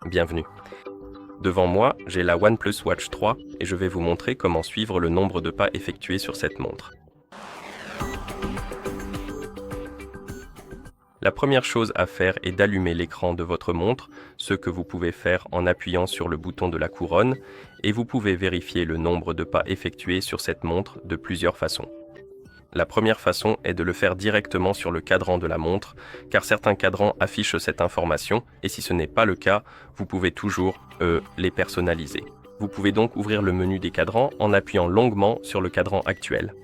Bienvenue. Devant moi, j'ai la OnePlus Watch 3 et je vais vous montrer comment suivre le nombre de pas effectués sur cette montre. La première chose à faire est d'allumer l'écran de votre montre, ce que vous pouvez faire en appuyant sur le bouton de la couronne, et vous pouvez vérifier le nombre de pas effectués sur cette montre de plusieurs façons. La première façon est de le faire directement sur le cadran de la montre, car certains cadrans affichent cette information, et si ce n'est pas le cas, vous pouvez toujours les personnaliser. Vous pouvez donc ouvrir le menu des cadrans en appuyant longuement sur le cadran actuel.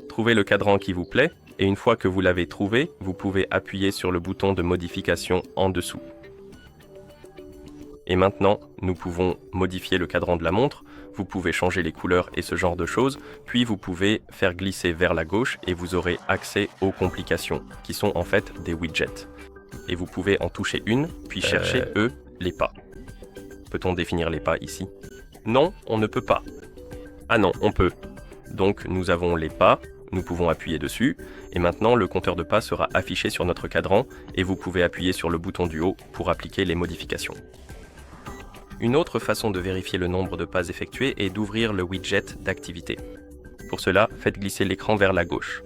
Trouvez le cadran qui vous plaît, et une fois que vous l'avez trouvé, vous pouvez appuyer sur le bouton de modification en dessous. Et maintenant, nous pouvons modifier le cadran de la montre, vous pouvez changer les couleurs et ce genre de choses, puis vous pouvez faire glisser vers la gauche et vous aurez accès aux complications, qui sont en fait des widgets. Et vous pouvez en toucher une, puis chercher les pas. Peut-on définir les pas ici? Non, on ne peut pas. Ah non, on peut. Donc nous avons les pas, nous pouvons appuyer dessus, et maintenant le compteur de pas sera affiché sur notre cadran, et vous pouvez appuyer sur le bouton du haut pour appliquer les modifications. Une autre façon de vérifier le nombre de pas effectués est d'ouvrir le widget d'activité. Pour cela, faites glisser l'écran vers la gauche.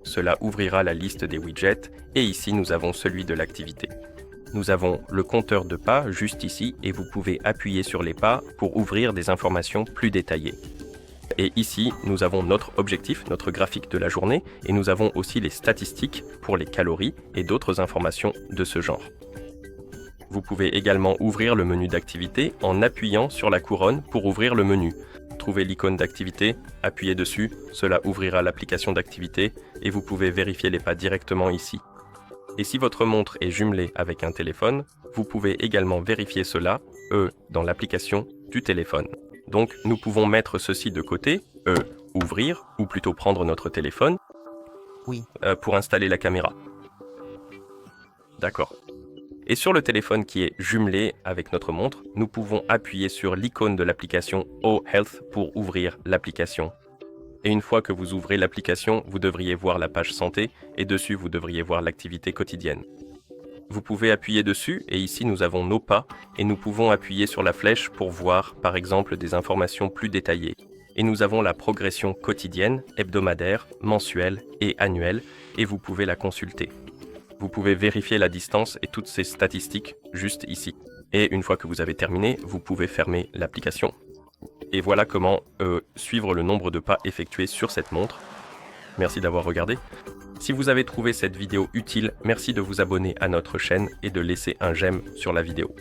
Cela ouvrira la liste des widgets, et ici nous avons celui de l'activité. Nous avons le compteur de pas juste ici, et vous pouvez appuyer sur les pas pour ouvrir des informations plus détaillées. Et ici, nous avons notre objectif, notre graphique de la journée, et nous avons aussi les statistiques pour les calories et d'autres informations de ce genre. Vous pouvez également ouvrir le menu d'activité en appuyant sur la couronne pour ouvrir le menu. Trouvez l'icône d'activité, appuyez dessus, cela ouvrira l'application d'activité et vous pouvez vérifier les pas directement ici. Et si votre montre est jumelée avec un téléphone, vous pouvez également vérifier cela, dans l'application du téléphone. Donc nous pouvons mettre ceci de côté, ouvrir, ou plutôt prendre notre téléphone, pour installer la caméra. D'accord. Et sur le téléphone qui est jumelé avec notre montre, nous pouvons appuyer sur l'icône de l'application Oh Health pour ouvrir l'application. Et une fois que vous ouvrez l'application, vous devriez voir la page santé et dessus vous devriez voir l'activité quotidienne. Vous pouvez appuyer dessus et ici nous avons nos pas et nous pouvons appuyer sur la flèche pour voir par exemple des informations plus détaillées. Et nous avons la progression quotidienne, hebdomadaire, mensuelle et annuelle et vous pouvez la consulter. Vous pouvez vérifier la distance et toutes ces statistiques juste ici. Et une fois que vous avez terminé, vous pouvez fermer l'application. Et voilà comment suivre le nombre de pas effectués sur cette montre. Merci d'avoir regardé. Si vous avez trouvé cette vidéo utile, merci de vous abonner à notre chaîne et de laisser un j'aime sur la vidéo.